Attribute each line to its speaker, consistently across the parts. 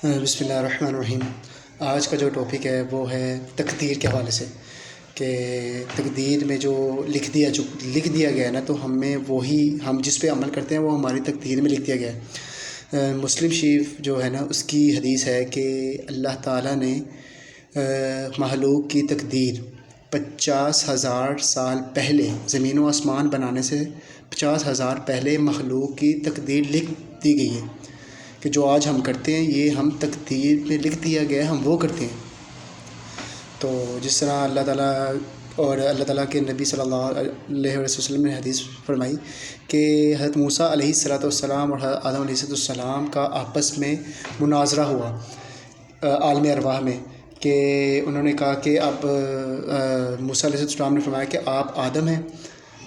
Speaker 1: بسم اللہ الرحمن الرحیم۔ آج کا جو ٹاپک ہے وہ ہے تقدیر کے حوالے سے، کہ تقدیر میں جو لکھ دیا گیا ہے نا، تو ہم جس پہ عمل کرتے ہیں وہ ہماری تقدیر میں لکھ دیا گیا ہے۔ مسلم شریف جو ہے نا، اس کی حدیث ہے کہ اللہ تعالیٰ نے مخلوق کی تقدیر 50,000 سال پہلے، زمین و آسمان بنانے سے 50,000 پہلے مخلوق کی تقدیر لکھ دی گئی ہے، کہ جو آج ہم کرتے ہیں یہ ہم تقدیر میں لکھ دیا گیا ہے، ہم وہ کرتے ہیں۔ تو جس طرح اللہ تعالیٰ کے نبی صلی اللہ علیہ وسلم نے حدیث فرمائی کہ حضرت موسیٰ علیہ السلام اور حضرت آدم علیہ السلام کا آپس میں مناظرہ ہوا عالم ارواح میں، کہ انہوں نے کہا کہ اب موسیٰ علیہ السلام نے فرمایا کہ آپ آدم ہیں،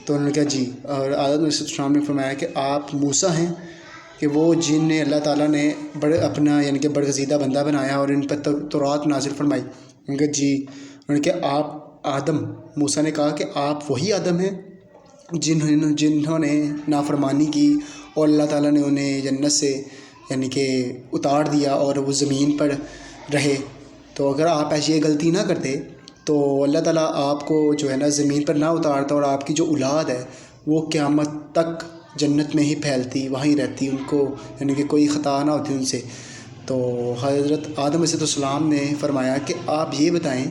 Speaker 1: تو انہوں نے کہا جی، اور آدم علیہ السلام نے فرمایا کہ آپ موسیٰ ہیں، کہ وہ جن نے اللہ تعالیٰ نے اپنا یعنی کہ برگزیدہ بندہ بنایا اور ان پر تورات نازل فرمائی۔ ان کا جی، انہوں نے کہا آپ آدم، موسیٰ نے کہا کہ آپ وہی آدم ہیں جنہوں نے نافرمانی کی اور اللہ تعالیٰ نے انہیں جنت سے یعنی کہ اتار دیا اور وہ زمین پر رہے، تو اگر آپ ایسی یہ غلطی نہ کرتے تو اللہ تعالیٰ آپ کو جو ہے نا زمین پر نہ اتارتا، اور آپ کی جو اولاد ہے وہ قیامت تک جنت میں ہی پھیلتی، وہیں رہتی، ان کو یعنی کہ کوئی خطا نہ ہوتی ان سے۔ تو حضرت آدم علیہ السلام نے فرمایا کہ آپ یہ بتائیں،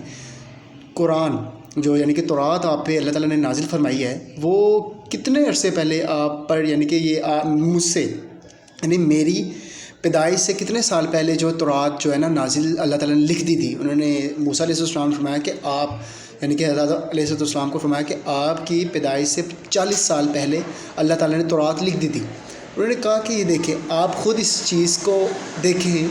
Speaker 1: قرآن جو یعنی کہ تورات آپ پہ اللہ تعالیٰ نے نازل فرمائی ہے، وہ کتنے عرصے پہلے آپ پر یعنی کہ یہ مجھ سے یعنی میری پیدائش سے کتنے سال پہلے جو تورات جو ہے نا نازل اللہ تعالیٰ نے لکھ دی تھی۔ انہوں نے موسیٰ علیہ السلام نے فرمایا کہ آپ یعنی کہ حضرت علیہ السلام کو فرمایا کہ آپ کی پیدائش سے 40 سال پہلے اللہ تعالیٰ نے تورات لکھ دی تھی۔ انہوں نے کہا کہ یہ دیکھیں، آپ خود اس چیز کو دیکھیں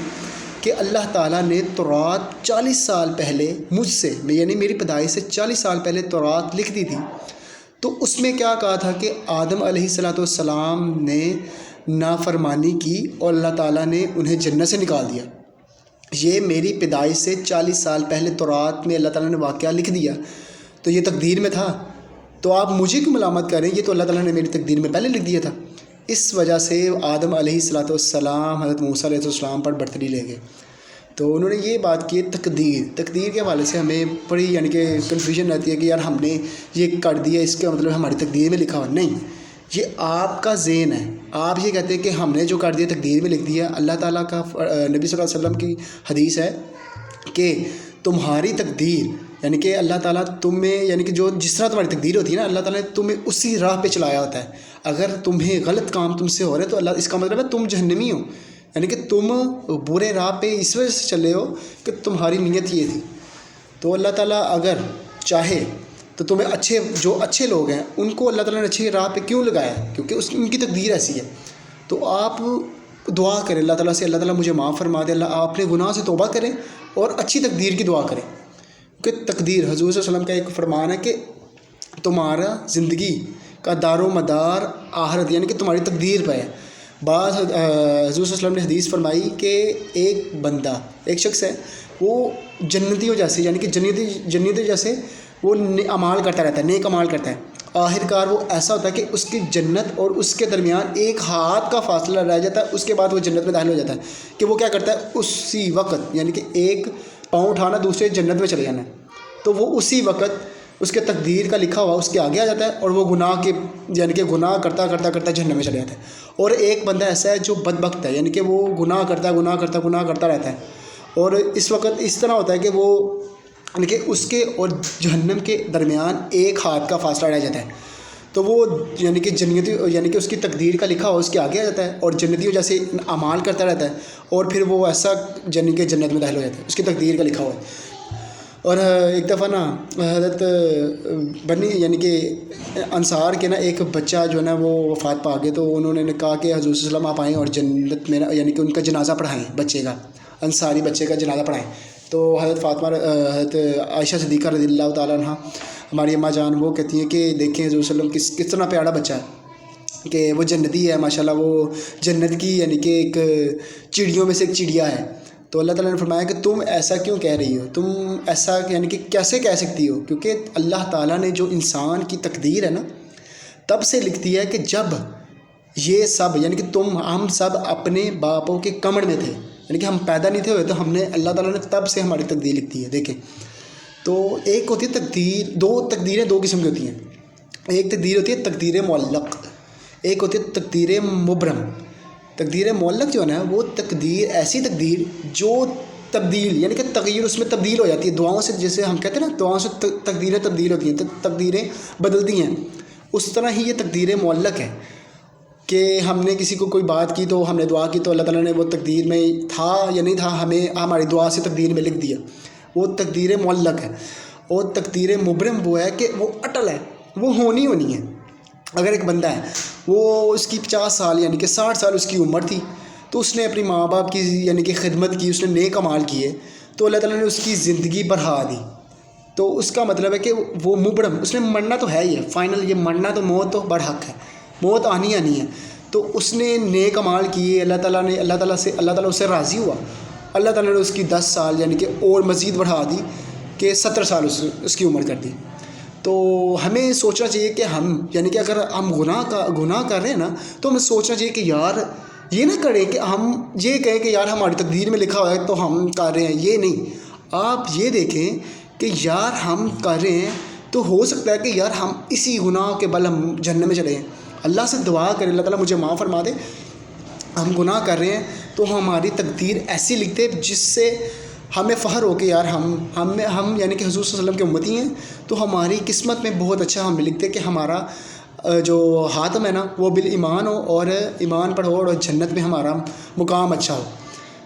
Speaker 1: کہ اللہ تعالیٰ نے تورات 40 سال پہلے مجھ سے یعنی میری پیدائش سے 40 سال پہلے تورات لکھ دی تھی، تو اس میں کیا کہا تھا کہ آدم علیہ السلام نے نافرمانی کی اور اللہ تعالیٰ نے انہیں جنت سے نکال دیا۔ یہ میری پیدائش سے 40 سال پہلے تورات میں اللہ تعالیٰ نے واقعہ لکھ دیا، تو یہ تقدیر میں تھا، تو آپ مجھے کیوں ملامت کریں، یہ تو اللہ تعالیٰ نے میری تقدیر میں پہلے لکھ دیا تھا۔ اس وجہ سے آدم علیہ السلام حضرت موسیٰ علیہ السلام پر برتری لے گئے۔ تو انہوں نے یہ بات کی تقدیر کے حوالے سے ہمیں بڑی یعنی کہ کنفیوژن رہتی ہے کہ یار ہم نے یہ کر دیا، اس کا مطلب ہماری تقدیر میں لکھا ہوا نہیں، یہ آپ کا ذہن ہے۔ آپ یہ کہتے ہیں کہ ہم نے جو کر دیا تقدیر میں لکھ دیا۔ اللہ تعالیٰ کا نبی صلی اللہ علیہ وسلم کی حدیث ہے کہ تمہاری تقدیر یعنی کہ اللہ تعالیٰ تمہیں یعنی کہ جس طرح تمہاری تقدیر ہوتی ہے نا، اللہ تعالیٰ نے تمہیں اسی راہ پہ چلایا ہوتا ہے۔ اگر تمہیں غلط کام تم سے ہو رہے تو اس کا مطلب ہے تم جہنمی ہو، یعنی کہ تم برے راہ پہ اس وجہ سے چلے ہو کہ تمہاری نیت یہ تھی۔ تو اللہ تعالیٰ اگر چاہے تو تمہیں جو اچھے لوگ ہیں ان کو اللہ تعالیٰ نے اچھی راہ پہ کیوں لگایا ہے؟ کیونکہ ان کی تقدیر ایسی ہے۔ تو آپ دعا کریں اللہ تعالیٰ سے، اللہ تعالیٰ مجھے معاف فرما دے، اللہ آپ نے گناہ سے توبہ کریں اور اچھی تقدیر کی دعا کریں، کیونکہ تقدیر حضور صلی اللہ علیہ وسلم کا ایک فرمان ہے کہ تمہارا زندگی کا دار و مدار آخرت یعنی کہ تمہاری تقدیر پہ ہے۔ بعض حضور صلی اللہ علیہ وسلم نے حدیث فرمائی کہ ایک شخص ہے، وہ جنتیوں جیسے یعنی کہ جنتیوں جیسے وہ اعمال کرتا رہتا ہے، نیک اعمال کرتا ہے، آخر کار وہ ایسا ہوتا ہے کہ اس کی جنت اور اس کے درمیان ایک ہاتھ کا فاصلہ رہ جاتا ہے، اس کے بعد وہ جنت میں داخل ہو جاتا ہے، کہ وہ کیا کرتا ہے اسی وقت یعنی کہ ایک پاؤں اٹھانا دوسرے جنت میں چلے جانا ہے، تو وہ اسی وقت اس کے تقدیر کا لکھا ہوا اس کے آگے آ جاتا ہے اور وہ گناہ کرتا جہنم میں چلے جاتا ہے۔ اور ایک بندہ ایسا ہے جو بدبخت ہے، یعنی کہ وہ گناہ کرتا رہتا ہے، اور اس وقت اس طرح ہوتا ہے کہ وہ یعنی کہ اس کے اور جہنم کے درمیان ایک ہاتھ کا فاصلہ رہ جاتا ہے، تو وہ یعنی کہ یعنی کہ اس کی تقدیر کا لکھا ہوا اس کے آگے آ جاتا ہے اور جنتیوں جیسے اعمال کرتا رہتا ہے، اور پھر وہ ایسا یعنی کہ جنت میں داخل ہو جاتا ہے، اس کی تقدیر کا لکھا ہوا ہے۔ اور ایک دفعہ نا حضرت یعنی کہ انصار کے نا ایک بچہ جو ہے نا وہ وفات پا گئے، تو انہوں نے کہا کہ حضور صلی اللہ علیہ وسلم آپ آئیں اور جنت میں یعنی کہ ان کا جنازہ پڑھائیں، بچے کا انصاری بچے کا جنازہ پڑھائیں۔ تو حضرت عائشہ صدیقہ رضی اللہ تعالیٰ عنہ ہماری اماں جان وہ کہتی ہیں کہ دیکھیں حضور صلی اللہ علیہ وسلم کس طرح پیارا بچہ ہے، کہ وہ جنتی ہے ماشاءاللہ، وہ جنت کی یعنی کہ ایک چڑیوں میں سے ایک چڑیا ہے۔ تو اللہ تعالیٰ نے فرمایا کہ تم ایسا کیوں کہہ رہی ہو، تم ایسا یعنی کہ کیسے کہہ سکتی ہو، کیونکہ اللہ تعالیٰ نے جو انسان کی تقدیر ہے نا تب سے لکھتی ہے کہ جب یہ سب یعنی کہ ہم سب اپنے باپوں کے کمر میں تھے، یعنی کہ ہم پیدا نہیں تھے ہوئے تو ہم نے اللہ تعالیٰ نے تب سے ہماری تقدیر لکھ دی ہے. دیکھیں تو ایک ہوتی ہے تقدیر، دو تقدیریں دو قسم کی ہوتی ہیں. ایک تقدیر ہوتی ہے تقدیر معلق، ایک ہوتی ہے تقدیر مبرم. تقدیر معلق جو ہے نا وہ تقدیر، ایسی تقدیر جو تبدیل یعنی کہ تغیر اس میں تبدیل ہو جاتی ہے دعاؤں سے. جیسے ہم کہتے ہیں نا دعاؤں سے تقدیریں تبدیل ہوتی ہیں، تقدیریں بدلتی ہیں، اس طرح ہی یہ تقدیر معلق ہے کہ ہم نے کسی کو کوئی بات کی تو ہم نے دعا کی تو اللہ تعالیٰ نے وہ تقدیر میں تھا یا نہیں تھا ہمیں ہماری دعا سے تقدیر میں لکھ دیا، وہ تقدیر معلق ہے. اور تقدیر مبرم وہ ہے کہ وہ اٹل ہے، وہ ہونی ہے. اگر ایک بندہ ہے وہ اس کی 50 سال یعنی کہ 60 سال اس کی عمر تھی تو اس نے اپنی ماں باپ کی یعنی کہ خدمت کی، اس نے نیک اعمال کیے تو اللہ تعالیٰ نے اس کی زندگی بڑھا دی. تو اس کا مطلب ہے کہ وہ مبرم، اس نے مرنا تو ہے ہی ہے، فائنل یہ مرنا تو موت تو برحق ہے، موت آنی ہے. تو اس نے نیک اعمال کیے، اللہ تعالیٰ اس سے راضی ہوا، اللہ تعالیٰ نے اس کی 10 سال یعنی کہ اور مزید بڑھا دی کہ 70 سال اس کی عمر کر دی. تو ہمیں سوچنا چاہیے کہ ہم یعنی کہ اگر ہم گناہ کر رہے ہیں نا تو ہمیں سوچنا چاہیے کہ یار یہ نہ کریں کہ ہم یہ کہیں کہ یار ہماری تقدیر میں لکھا ہوا ہے تو ہم کر رہے ہیں. یہ نہیں، آپ یہ دیکھیں کہ یار ہم کر رہے ہیں تو ہو سکتا ہے کہ یار ہم اسی گناہ کے بل ہم جہنم میں چلے ہیں. اللہ سے دعا کریں اللہ تعالیٰ مجھے معاف فرما دے. ہم گناہ کر رہے ہیں تو ہماری تقدیر ایسی لکھتے جس سے ہمیں فخر ہو کہ یار ہم یعنی کہ حضور صلی اللہ علیہ وسلم کے امتی ہیں تو ہماری قسمت میں بہت اچھا ہم لکھتے کہ ہمارا جو حاتم ہے نا وہ بالایمان ہو اور ایمان پر ہو اور جنت میں ہمارا مقام اچھا ہو.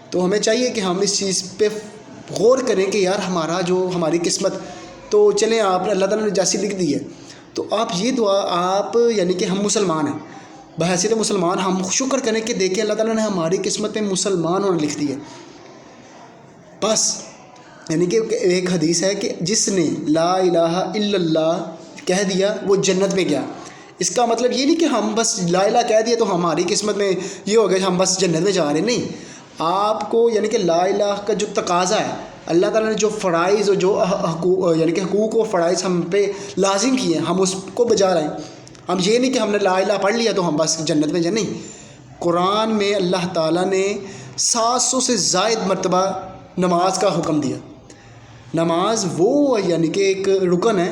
Speaker 1: تو ہمیں چاہیے کہ ہم اس چیز پہ غور کریں کہ یار ہماری قسمت تو چلیں آپ نے اللہ تعالیٰ نے جیسی لکھ دی ہے تو آپ یہ دعا آپ یعنی کہ ہم مسلمان ہیں، بحیثیت مسلمان ہم شکر کریں کہ دیکھیں اللہ تعالیٰ نے ہماری قسمت میں مسلمان ہونا لکھ دی ہے. بس یعنی کہ ایک حدیث ہے کہ جس نے لا الہ الا اللہ کہہ دیا وہ جنت میں گیا. اس کا مطلب یہ نہیں کہ ہم بس لا الہ کہہ دیا تو ہماری قسمت میں یہ ہو گیا کہ ہم بس جنت میں جا رہے ہیں. نہیں، آپ کو یعنی کہ لا الہ کا جو تقاضا ہے، اللہ تعالیٰ نے جو فرائض اور جو حقوق یعنی کہ حقوق و فرائض ہم پہ لازم کیے ہیں ہم اس کو بجا رہے ہیں. ہم یہ نہیں کہ ہم نے لا الہ پڑھ لیا تو ہم بس جنت میں جائیں. نہیں، قرآن میں اللہ تعالیٰ نے 700 سے زائد مرتبہ نماز کا حکم دیا. نماز وہ یعنی کہ ایک رکن ہے،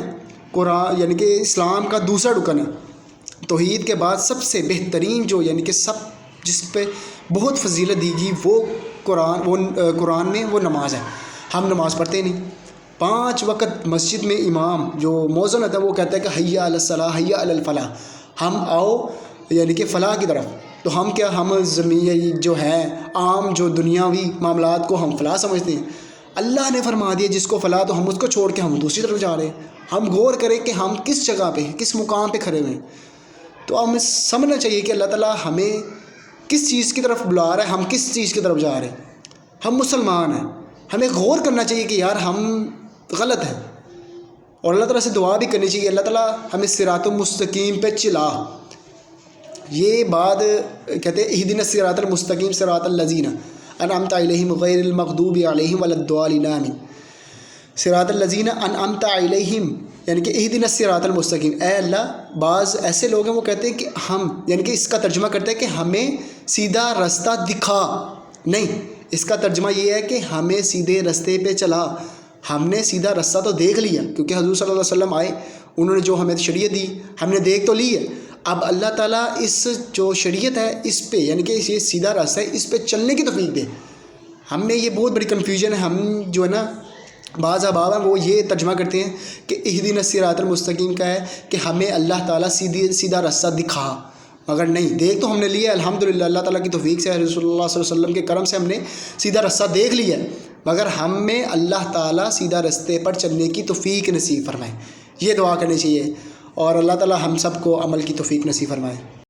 Speaker 1: قرآن یعنی کہ اسلام کا دوسرا رکن ہے. توحید کے بعد سب سے بہترین جو یعنی کہ جس پہ بہت فضیلت دی گئی وہ قرآن میں وہ نماز ہے. ہم نماز پڑھتے نہیں. 5 وقت مسجد میں امام جو مؤذن ہوتا ہے وہ کہتا ہے کہ حی علی الصلاۃ حی علی الفلاح، ہم آؤ یعنی کہ فلاح کی طرف. تو ہم زمین جو ہے عام جو دنیاوی معاملات کو ہم فلاح سمجھتے ہیں. اللہ نے فرما دیا جس کو فلاح تو ہم اس کو چھوڑ کے ہم دوسری طرف جا رہے ہیں. ہم غور کریں کہ ہم کس جگہ پہ کس مقام پہ کھڑے ہوئے ہیں. تو ہمیں سمجھنا چاہیے کہ اللہ تعالیٰ ہمیں کس چیز کی طرف بلا رہا ہے، ہم کس چیز کی طرف جا رہے ہیں. ہم مسلمان ہیں، ہمیں غور کرنا چاہیے کہ یار ہم غلط ہیں اور اللہ تعالیٰ سے دعا بھی کرنی چاہیے اللہ تعالیٰ ہمیں صراط المستقیم پہ چلا. یہ بات کہتے ہیں اہدنا الصراط المستقیم صراط الذین انعمت علیہم غیر المغضوب علیہم ولا الضالین آمین. صراط الذین انعمت علیہم یعنی کہ اہدنا الصراط المستقیم. اے اللہ، بعض ایسے لوگ ہیں وہ کہتے ہیں کہ ہم یعنی کہ اس کا ترجمہ کرتے ہیں کہ ہمیں سیدھا رستہ دکھا. نہیں، اس کا ترجمہ یہ ہے کہ ہمیں سیدھے رستے پہ چلا. ہم نے سیدھا رستہ تو دیکھ لیا کیونکہ حضور صلی اللہ علیہ وسلم آئے، انہوں نے جو ہمیں شریعت دی ہم نے دیکھ تو لی ہے. اب اللہ تعالیٰ اس جو شریعت ہے اس پہ یعنی کہ یہ سیدھا راستہ ہے اس پہ چلنے کی توفیق دے. ہم میں یہ بہت بڑی کنفیوژن ہے. ہم جو ہے نا بعض احباب ہیں وہ یہ ترجمہ کرتے ہیں کہ اہدنا الصراط المستقیم کا ہے کہ ہمیں اللہ تعالیٰ سیدھا راستہ دکھا، مگر نہیں، دیکھ تو ہم نے لیا الحمدللہ اللہ تعالیٰ کی توفیق سے رسول اللہ صلی اللہ علیہ وسلم کے کرم سے ہم نے سیدھا راستہ دیکھ لیا، مگر ہم میں اللہ تعالیٰ سیدھا راستے پر چلنے کی توفیق نصیب فرمائے. یہ دعا کرنی چاہیے اور اللہ تعالیٰ ہم سب کو عمل کی توفیق نصیب فرمائے.